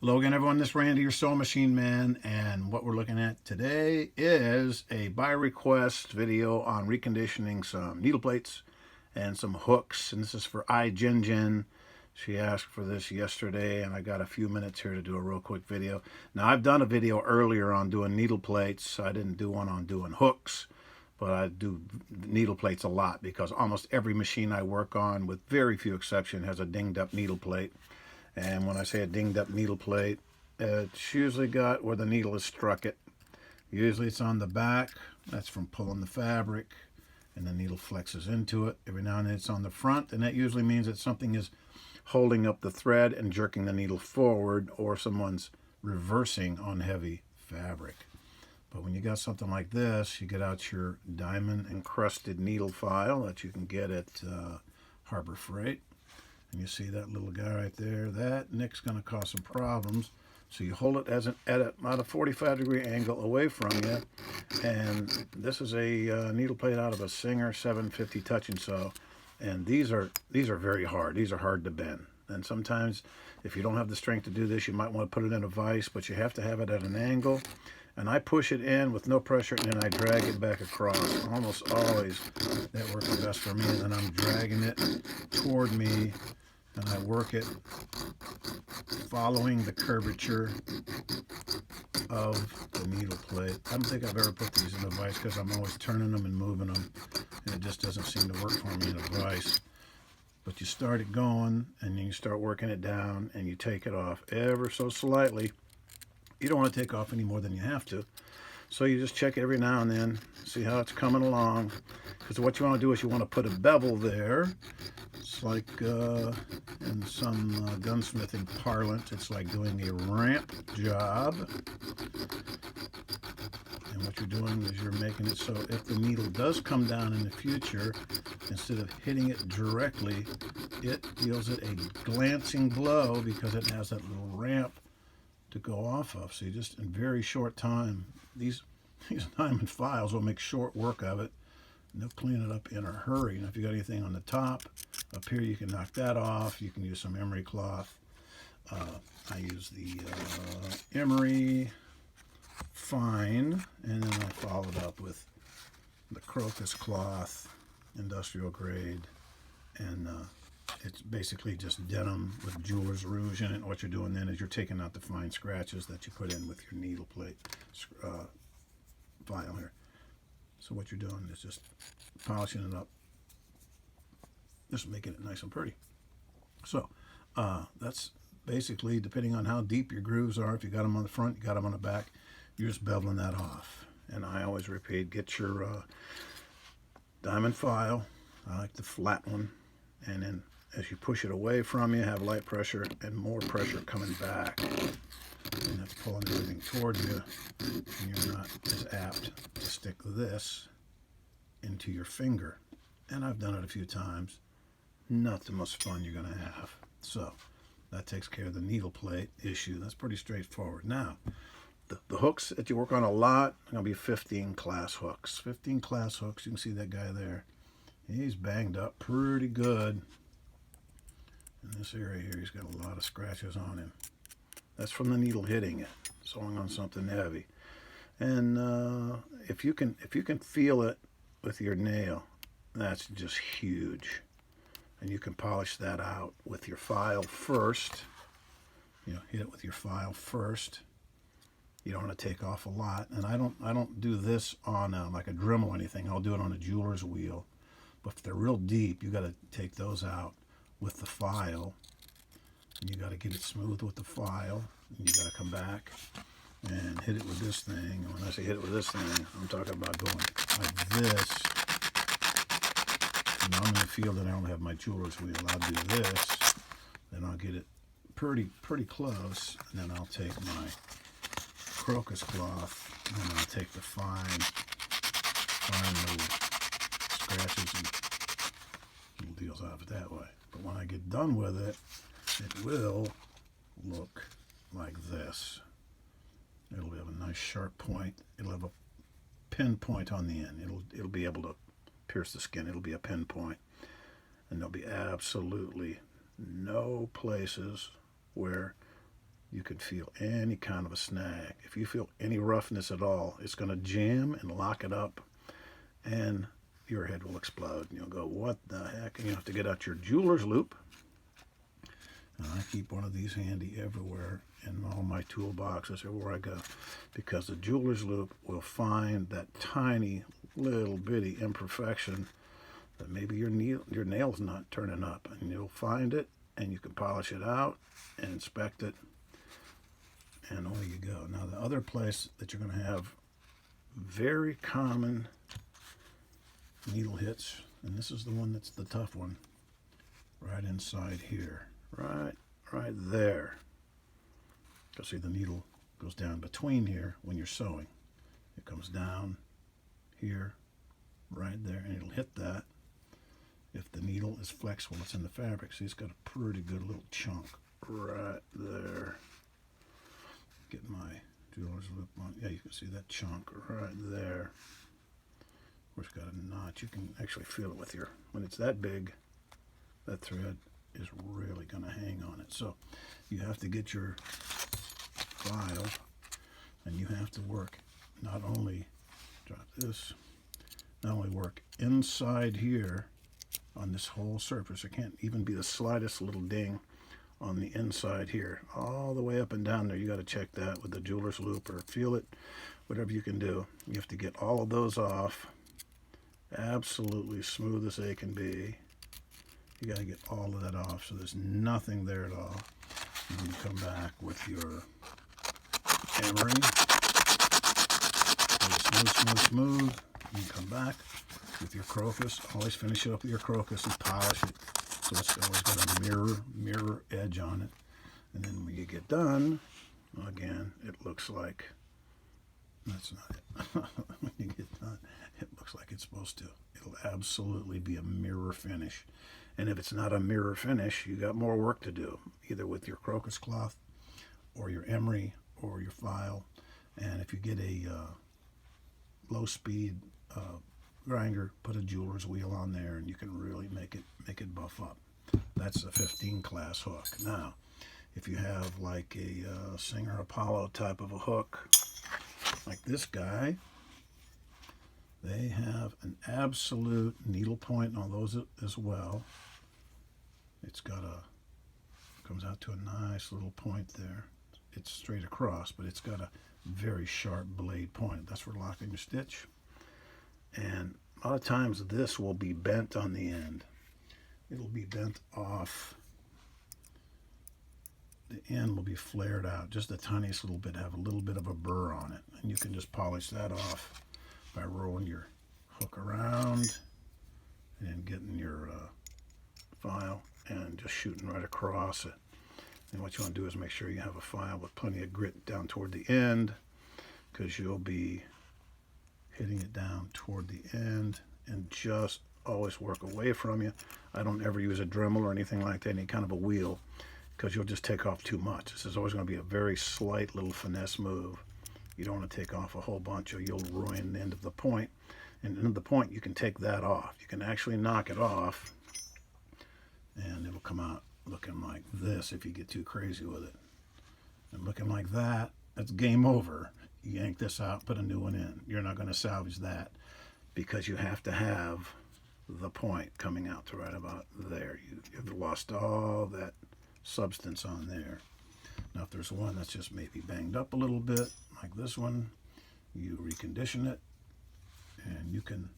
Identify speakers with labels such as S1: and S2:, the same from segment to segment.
S1: Hello again, everyone. This is Randy, your Sewing Machine Man, and what we're looking at today is a by request video on reconditioning some needle plates and some hooks. And this is for iJennJenn. She asked for this yesterday, and I got a few minutes here to do a real quick video. Now, I've done a video earlier on doing needle plates. I didn't do one on doing hooks, but I do needle plates a lot because almost every machine I work on, with very few exceptions, has a dinged up needle plate. And when I say a dinged up needle plate, it's usually got where the needle has struck it. Usually it's on the back. That's from pulling the fabric, and the needle flexes into it. Every now and then it's on the front, and that usually means that something is holding up the thread and jerking the needle forward, or someone's reversing on heavy fabric. But when you got something like this, you get out your diamond encrusted needle file that you can get at Harbor Freight. And you see that little guy right there, that nick's going to cause some problems. So you hold it at about a 45-degree angle away from you. And this is a needle plate out of a Singer 750 touch and sew. And these are very hard. These are hard to bend. And sometimes if you don't have the strength to do this, you might want to put it in a vise, but you have to have it at an angle. And I push it in with no pressure, and then I drag it back across. Almost always that works the best for me. And then I'm dragging it toward me, and I work it following the curvature of the needle plate. I don't think I've ever put these in a vise because I'm always turning them and moving them, and it just doesn't seem to work for me in a vise. But you start it going, and then you start working it down, and you take it off ever so slightly. You don't want to take off any more than you have to. So you just check it every now and then, see how it's coming along. Because what you want to do is you want to put a bevel there. It's like in some gunsmithing parlance, it's like doing a ramp job. And what you're doing is you're making it so if the needle does come down in the future, instead of hitting it directly, it deals it a glancing blow because it has that little ramp to go off of. So you just, in very short time, these diamond files will make short work of it, and they'll clean it up in a hurry. And if you got anything on the top up here, you can knock that off. You can use some emery cloth. I use the emery fine, and then I follow it up with the crocus cloth, industrial grade, and it's basically just denim with jeweler's rouge in it. And what you're doing then is you're taking out the fine scratches that you put in with your needle plate file here. So what you're doing is just polishing it up, just making it nice and pretty. So that's basically, depending on how deep your grooves are, if you got them on the front, you got them on the back, you're just beveling that off. And I always repeat, get your diamond file. I like the flat one. And then as you push it away from you, have light pressure and more pressure coming back. And that's pulling everything towards you. And you're not as apt to stick this into your finger. And I've done it a few times. Not the most fun you're going to have. So that takes care of the needle plate issue. That's pretty straightforward. Now, the hooks that you work on a lot are going to be 15 class hooks. 15 class hooks. You can see that guy there. He's banged up pretty good. In this area here, he's got a lot of scratches on him. That's from the needle hitting it, sewing on something heavy. And if you can feel it with your nail, that's just huge. And you can polish that out with your file first. You know, hit it with your file first. You don't want to take off a lot. And I don't do this on like a Dremel or anything. I'll do it on a jeweler's wheel. But if they're real deep, you got to take those out with the file. And you got to get it smooth with the file. And you got to come back and hit it with this thing. And when I say hit it with this thing, I'm talking about going like this. And I'm in the field and I don't have my jeweler's wheel. I'll do this. Then I'll get it pretty close. And then I'll take my crocus cloth. And then I'll take the fine little scratches and little deals out of it that way. But when I get done with it, it will look like this. It'll have a nice sharp point. It'll have a pinpoint on the end. It'll be able to pierce the skin. It'll be a pinpoint. And there'll be absolutely no places where you could feel any kind of a snag. If you feel any roughness at all, it's going to jam and lock it up, and your head will explode. And you'll go, what the heck? And you have to get out your jeweler's loop. And I keep one of these handy everywhere in all my toolboxes, everywhere I go, because the jeweler's loop will find that tiny little bitty imperfection that maybe your nail's not turning up, and you'll find it, and you can polish it out and inspect it, and away you go. Now the other place that you're going to have very common needle hits, and this is the one that's the tough one, right inside here, right there. Because see, the needle goes down between here when you're sewing. It comes down here, right there, and it'll hit that. If the needle is flexible, it's in the fabric. See, it's got a pretty good little chunk right there. Get my jeweler's loop on. Yeah, you can see that chunk right there. Where it's got a notch. You can actually feel it with your, when it's that big, that thread is really going to hang on it. So you have to get your file, and you have to work not only, drop this, not only work inside here on this whole surface. There can't even be the slightest little ding on the inside here. All the way up and down there, you got to check that with the jeweler's loop or feel it, whatever you can do. You have to get all of those off, absolutely smooth as they can be. You got to get all of that off so there's nothing there at all. And then you come back with your emery. Smooth. And you come back with your crocus. Always finish it up with your crocus and polish it so it's always got a mirror edge on it. And then when you get done, again, it looks like, that's not it. When you get done, it looks like it's supposed to. It'll absolutely be a mirror finish. And if it's not a mirror finish, you got more work to do, either with your crocus cloth or your emery or your file. And if you get a low speed grinder, put a jeweler's wheel on there, and you can really make it buff up. That's a 15 class hook. Now, if you have like a Singer Apollo type of a hook, like this guy, they have an absolute needle point on those as well. It's got comes out to a nice little point there. It's straight across, but it's got a very sharp blade point. That's for locking your stitch. And a lot of times this will be bent on the end. It'll be bent off. The end will be flared out, just the tiniest little bit, have a little bit of a burr on it. And you can just polish that off by rolling your hook around and getting your file and just shooting right across it. And what you want to do is make sure you have a file with plenty of grit down toward the end, because you'll be hitting it down toward the end, and just always work away from you. I don't ever use a Dremel or anything like that, any kind of a wheel, because you'll just take off too much. This is always going to be a very slight little finesse move. You don't want to take off a whole bunch, or you'll ruin the end of the point. And the end of the point, you can take that off. You can actually knock it off, and it'll come out looking like this if you get too crazy with it. And looking like that, that's game over. You yank this out, put a new one in. You're not going to salvage that, because you have to have the point coming out to right about there. You've lost all that substance on there. Now if there's one that's just maybe banged up a little bit, like this one, you recondition it, and you can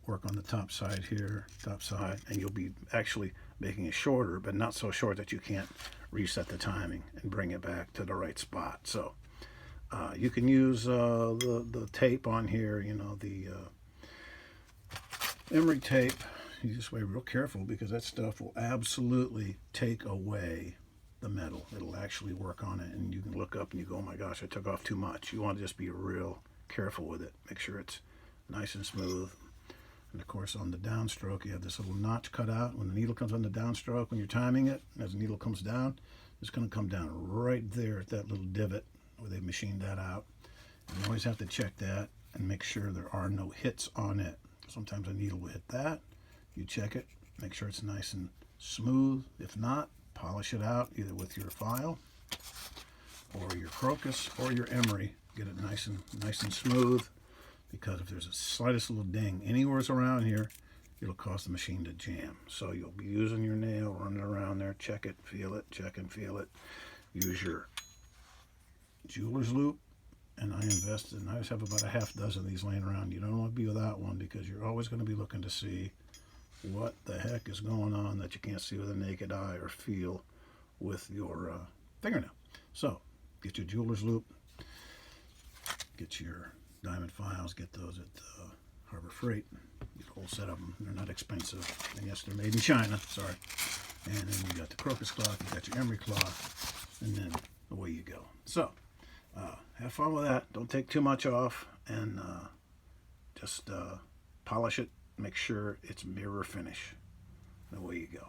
S1: work on the top side here, and you'll be actually making it shorter, but not so short that you can't reset the timing and bring it back to the right spot. So you can use the tape on here, you know, the emery tape. You just be real careful, because that stuff will absolutely take away the metal. It'll actually work on it, and you can look up and you go, oh my gosh, I took off too much. You want to just be real careful with it. Make sure it's nice and smooth. And of course, on the downstroke, you have this little notch cut out. When the needle comes on the downstroke, when you're timing it, as the needle comes down, it's going to come down right there at that little divot where they machined that out. And you always have to check that and make sure there are no hits on it. Sometimes a needle will hit that. You check it, make sure it's nice and smooth. If not, polish it out either with your file or your crocus or your emery. Get it nice and smooth, because if there's a slightest little ding anywhere around here, it'll cause the machine to jam. So you'll be using your nail, running around there, check it, feel it, check and feel it. Use your jeweler's loop, and I invested, and I just have about a half dozen of these laying around. You don't want to be without one, because you're always going to be looking to see what the heck is going on that you can't see with a naked eye or feel with your fingernail. So get your jeweler's loop, get your diamond files, get those at Harbor Freight. Get a whole set of them. They're not expensive, and yes, they're made in China. Sorry. And then you got the crocus cloth, you got your emery cloth, and then away you go. So have fun with that. Don't take too much off, and just polish it. Make sure it's mirror finish. And away you go.